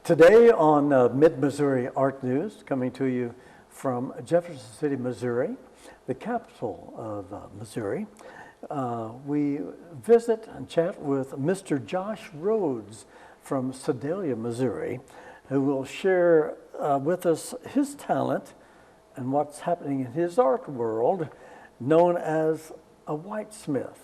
Today on Mid-Missouri Art News, coming to you from Jefferson City, Missouri, the capital of Missouri, we visit and chat with Mr. Josh Rhoads from Sedalia, Missouri, who will share with us his talent and what's happening in his art world, known as a whitesmith.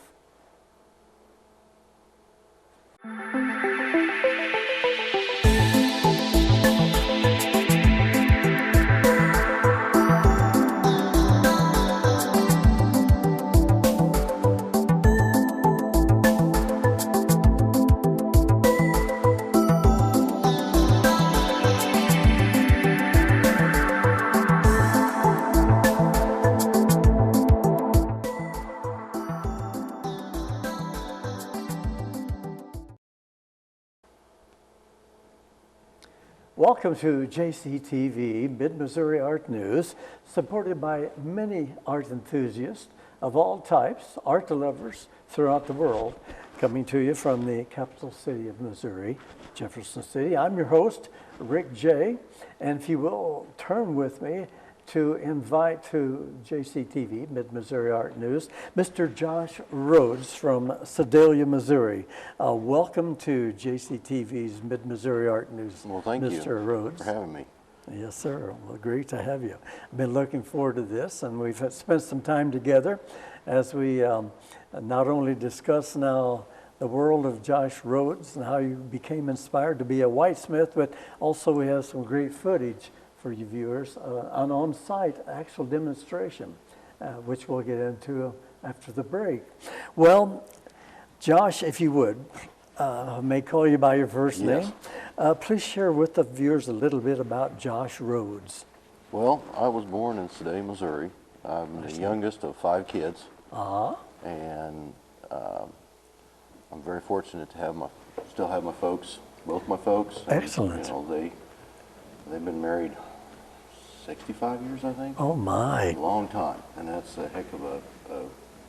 Welcome to JCTV, Mid-Missouri Art News, supported by many art enthusiasts of all types, art lovers throughout the world, coming to you from the capital city of Missouri, Jefferson City. I'm your host, Rick Jey, and if you will turn with me to invite to JCTV, Mid-Missouri Art News, Mr. Josh Rhoads from Sedalia, Missouri. Welcome to JCTV's Mid-Missouri Art News. Well, thank you Mr. Rhoads. for having me. Yes, sir. Well, great to have you. I've been looking forward to this, and we've spent some time together as we not only discuss now the world of Josh Rhoads and how you became inspired to be a whitesmith, but also we have some great footage for you viewers, an on-site actual demonstration, which we'll get into after the break. Well, Josh, if you would, may call you by your first name. Please share with the viewers a little bit about Josh Rhoads. Well, I was born in Sedalia, Missouri. I'm the youngest of 5 kids. And I'm very fortunate to still have my folks, both my folks. Excellent. And, they've been married 65 years, I think. Oh my! A long time, and that's a heck of a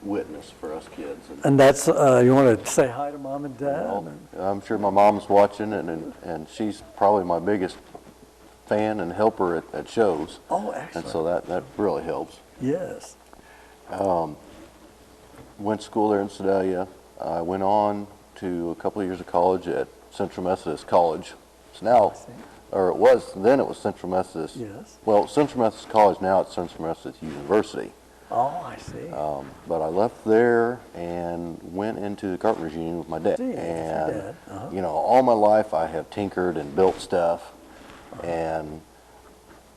witness for us kids. And that's you want to say hi to mom and dad? I'm sure my mom's watching, and she's probably my biggest fan and helper at shows. Oh, excellent! And so that really helps. Yes. Went to school there in Sedalia. I went on to a couple of years of college at Central Methodist College. It's now. Or it was Central Methodist. Yes. Well, Central Methodist College, now it's Central Methodist University. Oh, I see. But I left there and went into the carpenters union with my dad. And, you know, all my life I have tinkered and built stuff. And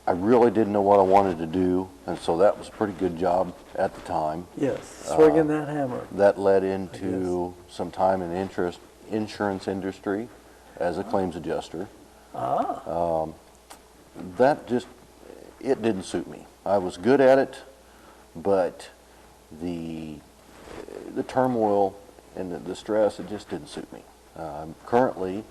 I really didn't know what I wanted to do. And so that was a pretty good job at the time. Yes, swinging that hammer. That led into some time in the insurance industry as a claims adjuster. That it didn't suit me. I was good at it, but the turmoil and the stress, it just didn't suit me. I'm currently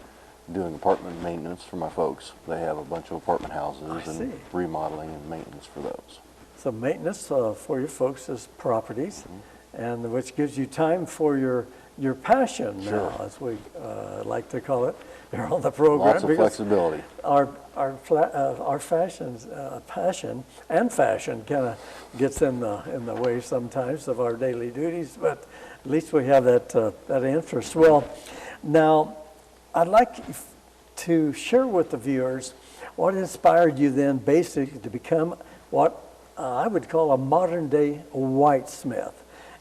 doing apartment maintenance for my folks. They have a bunch of apartment houses and remodeling and maintenance for those. So maintenance for your folks' properties, and which gives you time for your passion now, as we like to call it. You're on the program. Lots of flexibility. Our passion and fashion kind of gets in the way sometimes of our daily duties, but at least we have that interest. Well, now I'd like to share with the viewers what inspired you then basically to become what I would call a modern day whitesmith.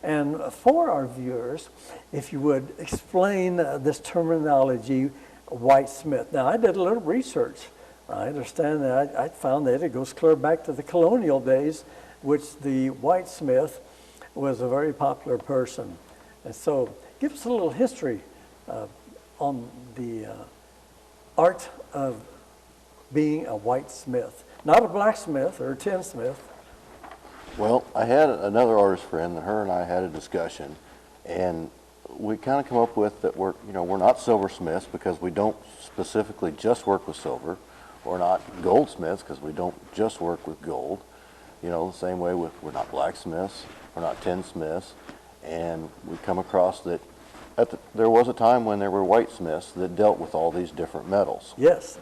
And for our viewers, if you would explain this terminology, whitesmith. Now, I did a little research. I understand that I found that it goes clear back to the colonial days, which the whitesmith was a very popular person. And so, give us a little history on the art of being a whitesmith. Not a blacksmith or a tinsmith. Well, I had another artist friend, and her and I had a discussion, and we kind of come up with that we're not silversmiths because we don't specifically just work with silver. We're not goldsmiths because we don't just work with gold. You know, the same way we're not blacksmiths, we're not tinsmiths, and we come across that there was a time when there were whitesmiths that dealt with all these different metals. Yes.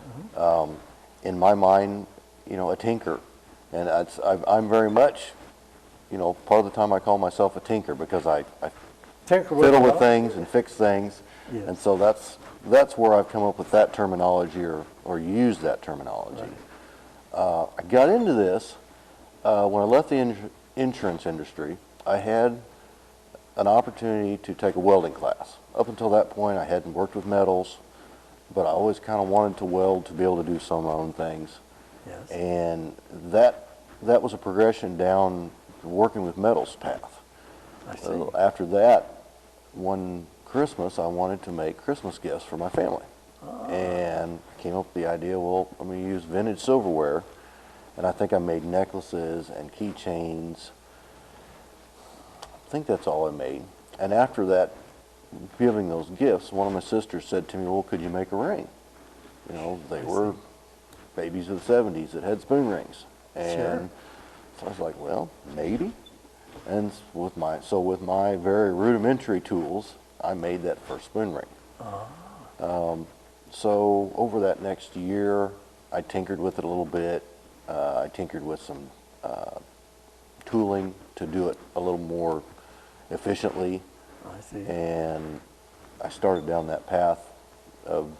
In my mind, a tinker, and I'm very much, part of the time I call myself a tinker because I Tinker fiddle with well. things and fix things, Yes. and so that's where I've come up with that terminology or use that terminology. Right. I got into this when I left the insurance industry. I had an opportunity to take a welding class. Up until that point, I hadn't worked with metals, but I always kind of wanted to weld to be able to do some of my own things. Yes. And that was a progression down working with metals path. I see. After that, one Christmas, I wanted to make Christmas gifts for my family. And came up with the idea, well, I'm going to use vintage silverware. And I think I made necklaces and keychains. I think that's all I made. And after that, giving those gifts, one of my sisters said to me, well, could you make a ring? They were babies of the 70s that had spoon rings. And so I was like, well, maybe. And with my very rudimentary tools, I made that first spoon ring. So over that next year, I tinkered with it a little bit. I tinkered with some tooling to do it a little more efficiently. I see. And I started down that path of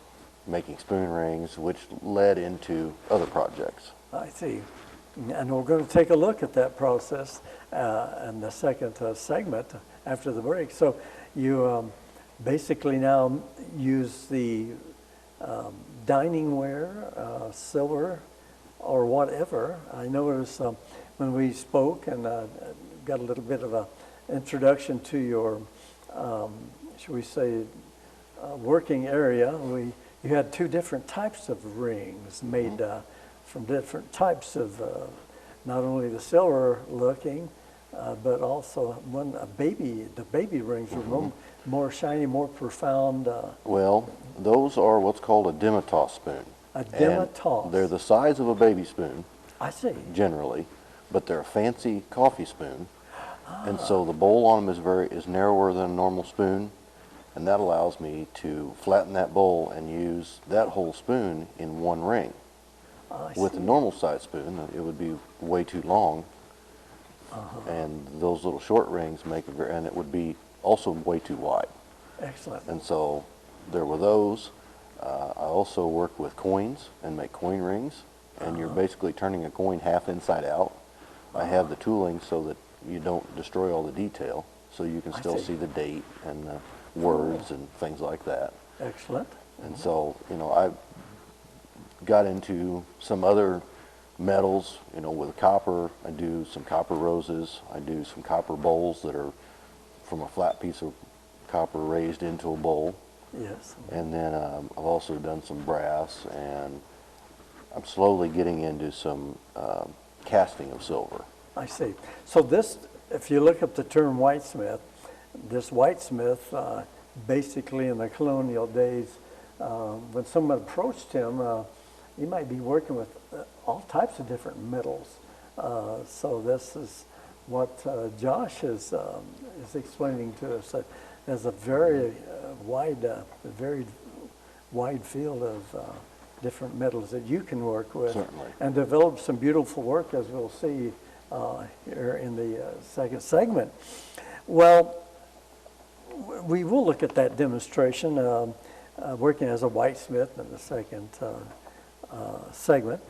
making spoon rings, which led into other projects. I see. And we're going to take a look at that process in the second segment after the break. So you basically now use the dining ware, silver, or whatever. I noticed when we spoke and got a little bit of an introduction to your, should we say, working area, you had two different types of rings made from different types of, not only the silver looking, but also the baby rings were more shiny, more profound. Well, those are what's called a demitasse spoon. A demitasse. They're the size of a baby spoon. I see. Generally, but they're a fancy coffee spoon. And so the bowl on them is narrower than a normal spoon, and that allows me to flatten that bowl and use that whole spoon in one ring. With a normal size spoon, it would be way too long, and those little short rings and it would be also way too wide. Excellent. And so there were those. I also work with coins and make coin rings, and you're basically turning a coin half inside out. I have the tooling so that you don't destroy all the detail, so you can still see the date and the words and things like that. Excellent. And so, I got into some other metals, with copper. I do some copper roses. I do some copper bowls that are from a flat piece of copper raised into a bowl. Yes. And then I've also done some brass, and I'm slowly getting into some casting of silver. I see. So this, if you look up the term whitesmith, this whitesmith, basically in the colonial days, when someone approached him, he might be working with all types of different metals. So this is what Josh is explaining to us. There's a very wide field of different metals that you can work with. Certainly. And develop some beautiful work, as we'll see here in the second segment. Well, we will look at that demonstration, working as a whitesmith in the second segment.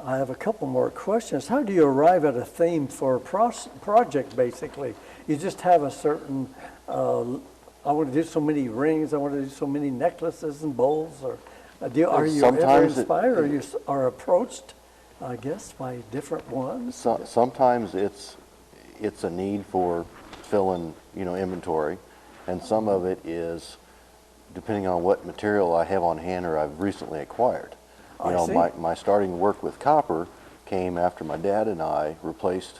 I have a couple more questions. How do you arrive at a theme for a project, basically? You just have a certain, I want to do so many rings, I want to do so many necklaces and bowls, or are you ever inspired, or you are approached, I guess, by different ones? Sometimes it's a need for filling, inventory, and some of it is depending on what material I have on hand or I've recently acquired. My starting work with copper came after my dad and I replaced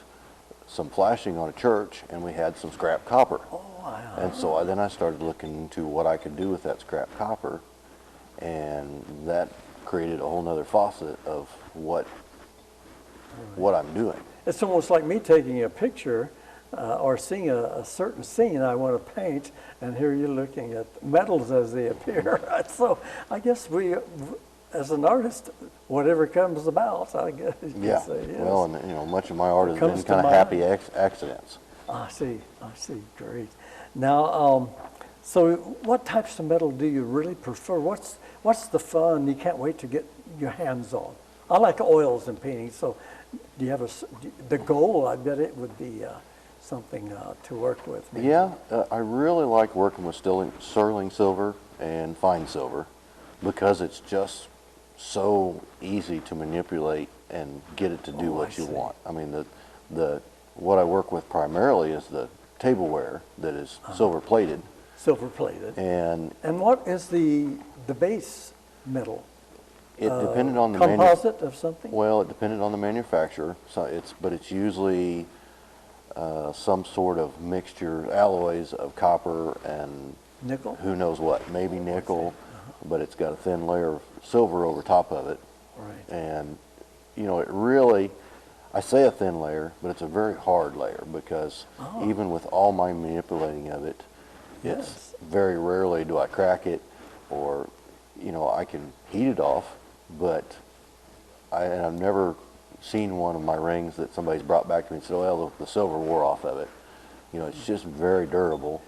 some flashing on a church, and we had some scrap copper. Oh, wow. And so then I started looking into what I could do with that scrap copper, and that created a whole nother faucet of what I'm doing. It's almost like me taking a picture or seeing a certain scene I want to paint, and here you're looking at metals as they appear. So I guess we, as an artist, whatever comes about, I guess you could Yeah. say, yes. Well, and much of my art has Comes been to kind of mind. happy accidents. I see, great. Now, so what types of metal do you really prefer? What's the fun you can't wait to get your hands on? I like oils and painting, so do you have the goal? I bet it would be something to work with. Maybe. Yeah, I really like working with sterling silver and fine silver because it's just so easy to manipulate and get it to do what you want. I mean, what I work with primarily is the tableware that is silver plated. Silver plated. And what is the base metal? it depended on the composite of something? Well, it depended on the manufacturer. So but it's usually some sort of mixture, alloys of copper and Nickel? who knows what, maybe nickel, but it's got a thin layer of silver over top of it. Right. And, you know, it really, I say a thin layer, but it's a very hard layer because even with all my manipulating of it, it's very rarely do I crack it or, you know, I can heat it off, but I've never seen one of my rings that somebody's brought back to me and said, well, the silver wore off of it. You know, it's just very durable.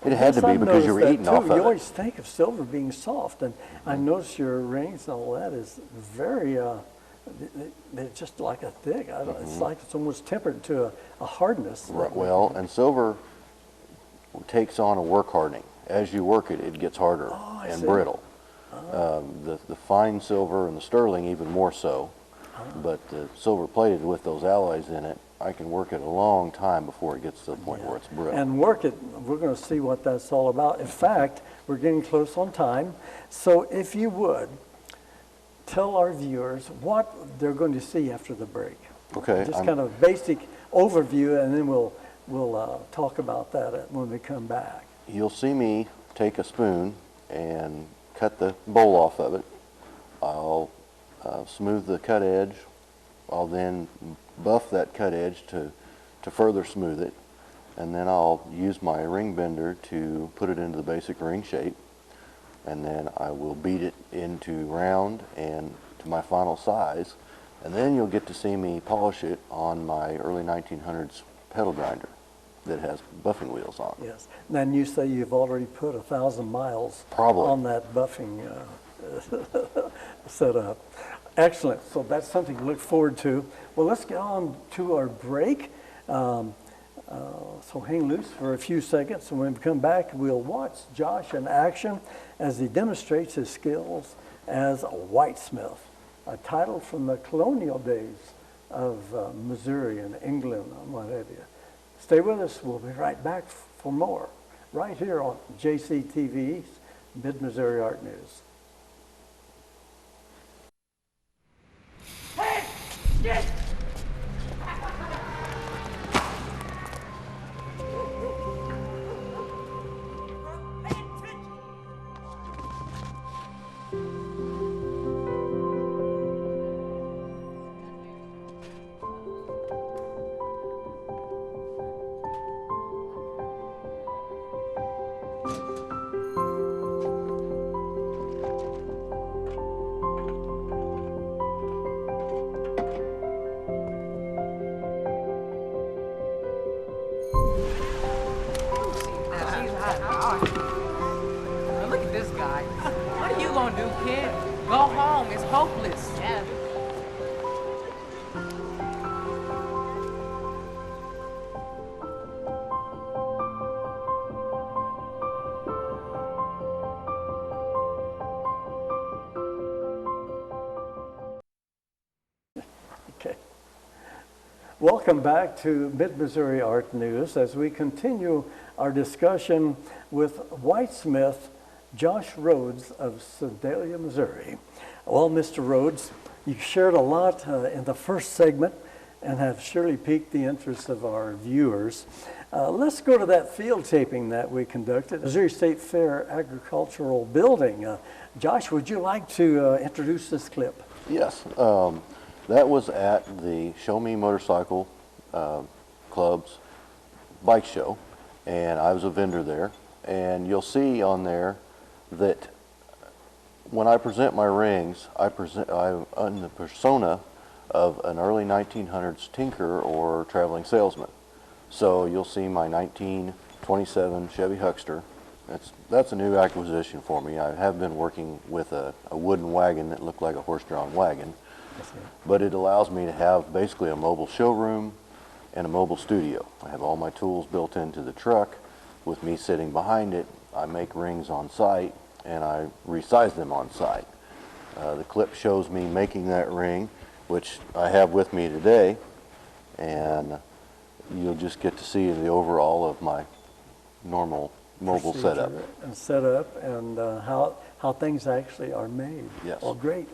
It had to be because you were eating off of You it. always think of silver being soft, and I notice your rings and all that is very, they're just like a thick. It's like it's almost tempered to a hardness. Right, well, and silver takes on a work hardening. As you work it, it gets harder and brittle. The fine silver and the sterling even more so, but the silver plated with those alloys in it, I can work it a long time before it gets to the point where it's brittle. And work it, we're going to see what that's all about. In fact, we're getting close on time. So if you would, tell our viewers what they're going to see after the break. Okay. Just kind of basic overview, and then we'll talk about that when we come back. You'll see me take a spoon and cut the bowl off of it. I'll smooth the cut edge. I'll then buff that cut edge to further smooth it. And then I'll use my ring bender to put it into the basic ring shape. And then I will beat it into round and to my final size. And then you'll get to see me polish it on my early 1900s pedal grinder that has buffing wheels on. Yes. And then you say you've already put 1,000 miles Probably. on that buffing setup. Excellent. So that's something to look forward to. Well, let's get on to our break. So hang loose for a few seconds, and when we come back, we'll watch Josh in action as he demonstrates his skills as a whitesmith, a title from the colonial days of Missouri and England and what have you. Stay with us. We'll be right back for more right here on JCTV's Mid-Missouri Art News. Hey! Get! Look at this guy. What are you gonna do, kid? Go home. It's hopeless. Yeah. Okay. Welcome back to Mid-Missouri Art News as we continue our discussion with whitesmith Josh Rhoads of Sedalia, Missouri. Well, Mr. Rhoads, you shared a lot in the first segment and have surely piqued the interest of our viewers. Let's go to that field taping that we conducted, Missouri State Fair Agricultural Building. Josh, would you like to introduce this clip? Yes. That was at the Show Me Motorcycle Club's bike show, and I was a vendor there. And you'll see on there that when I present my rings, I'm in the persona of an early 1900s tinker or traveling salesman. So you'll see my 1927 Chevy Huckster. That's a new acquisition for me. I have been working with a wooden wagon that looked like a horse-drawn wagon, but it allows me to have basically a mobile showroom and a mobile studio. I have all my tools built into the truck. With me sitting behind it, I make rings on site and I resize them on site. The clip shows me making that ring, which I have with me today, and you'll just get to see the overall of my normal mobile setup. And setup and how things actually are made. Yes. Well, great.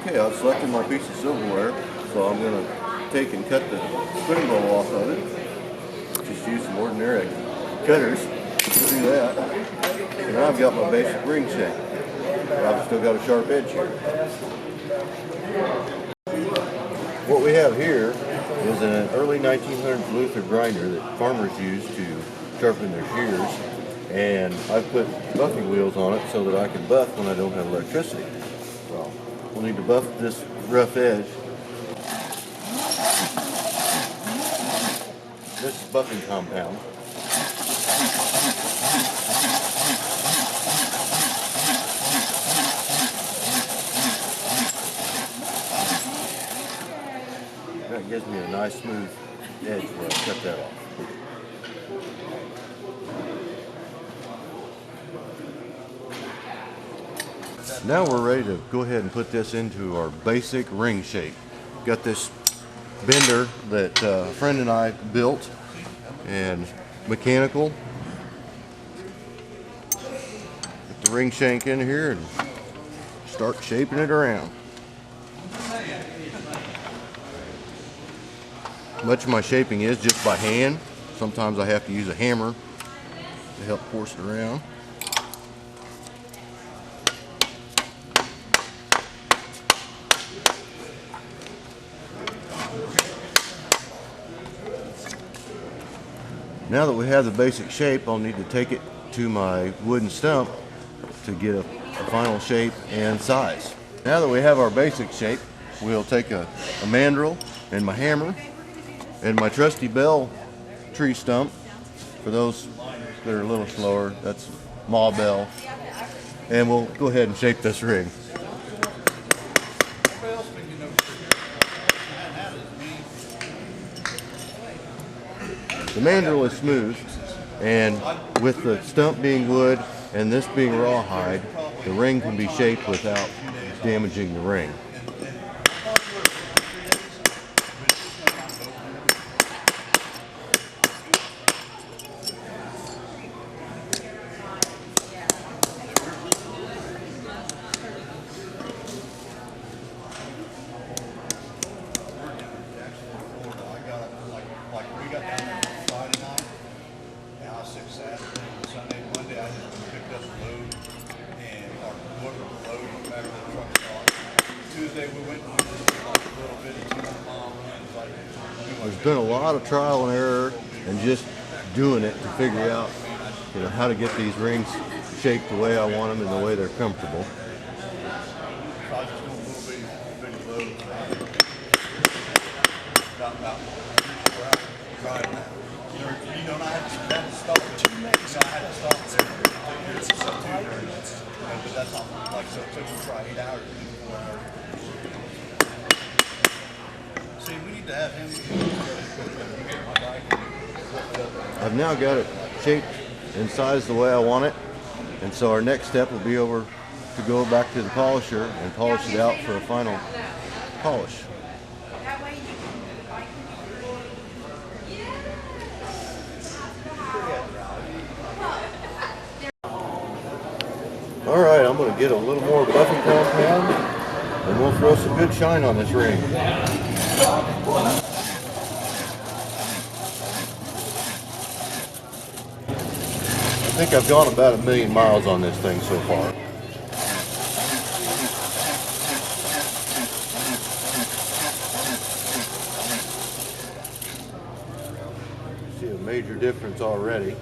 Okay, I've selected my piece of silverware, so I'm going to take and cut the spinning bowl off of it. Just use some ordinary cutters to do that. And now I've got my basic ring shape. But I've still got a sharp edge here. What we have here is an early 1900s Luther grinder that farmers used to sharpen their shears. And I've put buffing wheels on it so that I can buff when I don't have electricity. So we'll need to buff this rough edge. This is buffing compound. That gives me a nice smooth edge where I cut that off. Now we're ready to go ahead and put this into our basic ring shape. Got this bender that a friend and I built, and mechanical. Put the ring shank in here and start shaping it around. Much of my shaping is just by hand. Sometimes I have to use a hammer to help force it around. Now that we have the basic shape, I'll need to take it to my wooden stump to get a final shape and size. Now that we have our basic shape, we'll take a mandrel and my hammer and my trusty bell tree stump. For those that are a little slower, that's ma bell. And we'll go ahead and shape this ring. The mandrel is smooth, and with the stump being wood and this being rawhide, the ring can be shaped without damaging the ring. There's been a lot of trial and error and just doing it to figure out, how to get these rings shaped the way I want them and the way they're comfortable. I've now got it shaped and sized the way I want it, and so our next step will be over to go back to the polisher and polish it out for a final polish. All right, I'm going to get a little more buffing compound, and we'll throw some good shine on this ring. I think I've gone about 1,000,000 miles on this thing so far. See a major difference already.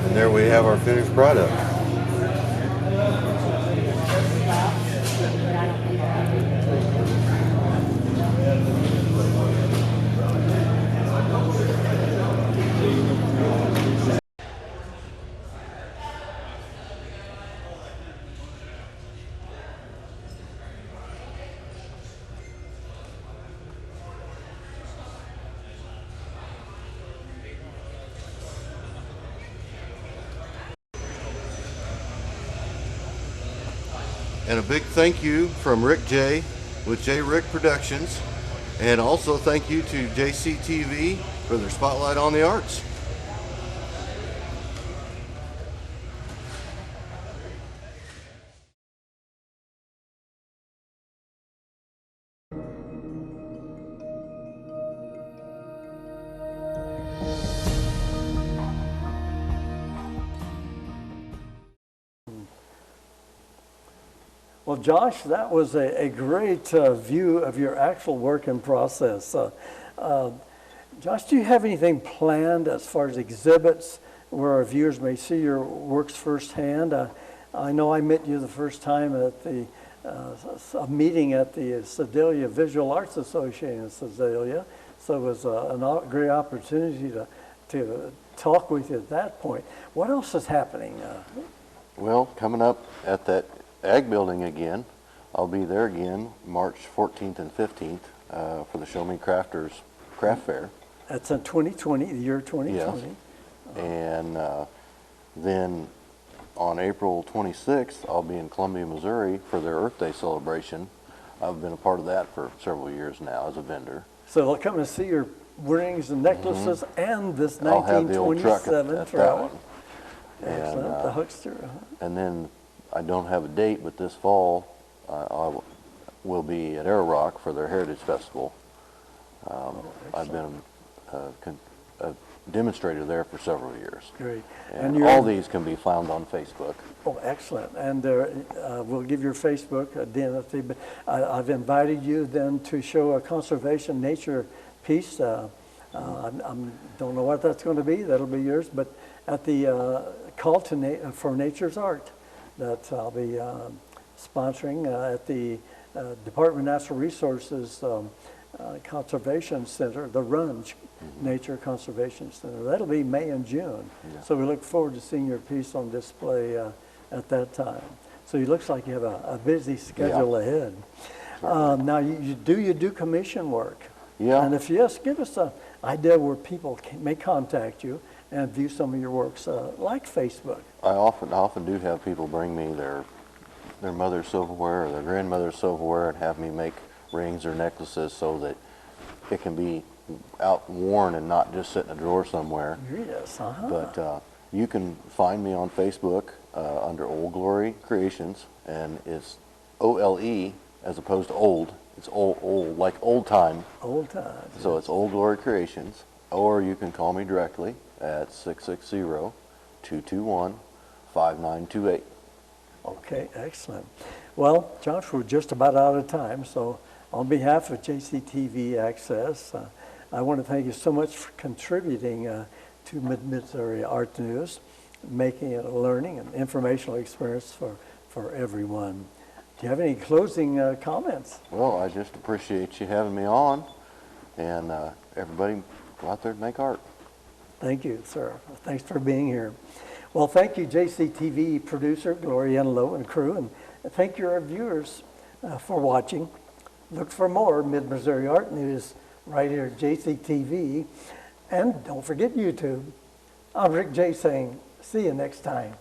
And there we have our finished product. And a big thank you from Rick Jey with J. Rick Productions. And also thank you to JCTV for their spotlight on the arts. Well, Josh, that was a great view of your actual working process. Josh, do you have anything planned as far as exhibits where our viewers may see your works firsthand? I know I met you the first time at a meeting at the Sedalia Visual Arts Association in Sedalia, so it was a great opportunity to talk with you at that point. What else is happening? Well, coming up at that Ag Building again, I'll be there again March 14th and 15th for the Show Me Crafters Craft Fair. That's in 2020, the year 2020. Yes. And then on April 26th, I'll be in Columbia, Missouri for their Earth Day celebration. I've been a part of that for several years now as a vendor. So they'll come and see your rings and necklaces and this I'll have the old truck 1927 at that truck. one. Excellent, the Huckster. And then I don't have a date, but this fall will be at Arrow Rock for their Heritage Festival. I've been a demonstrator there for several years. Great. And all these can be found on Facebook. Oh, excellent. And we'll give your Facebook identity. But I've invited you then to show a conservation nature piece. I don't know what that's going to be. That'll be yours. But at the Call for Nature's Art that I'll be sponsoring at the Department of Natural Resources Conservation Center, the Runge Nature Conservation Center. That'll be May and June. Yeah. So we look forward to seeing your piece on display at that time. So it looks like you have a busy schedule ahead. Now, you do commission work? Yeah. And if yes, give us an idea where people may contact you and view some of your works, like Facebook. I often do have people bring me their mother's silverware or their grandmother's silverware and have me make rings or necklaces so that it can be out worn and not just sit in a drawer somewhere. Yes, But you can find me on Facebook under Old Glory Creations, and it's OLE as opposed to old. It's old like old time. Old times. So it's Old Glory Creations, or you can call me directly at 660-221-5928. Okay, excellent. Well, Josh, we're just about out of time, so On behalf of JCTV Access, I want to thank you so much for contributing to Mid-Missouri Art News, making it a learning and informational experience for everyone. Do you have any closing comments? Well, I just appreciate you having me on, and everybody go out there and make art. Thank you, sir. Thanks for being here. Well, thank you, JCTV producer Gloria Enlow and crew, and thank you, our viewers, for watching. Look for more Mid-Missouri Art News right here at JCTV. And don't forget YouTube. I'm Rick Jey saying, see you next time.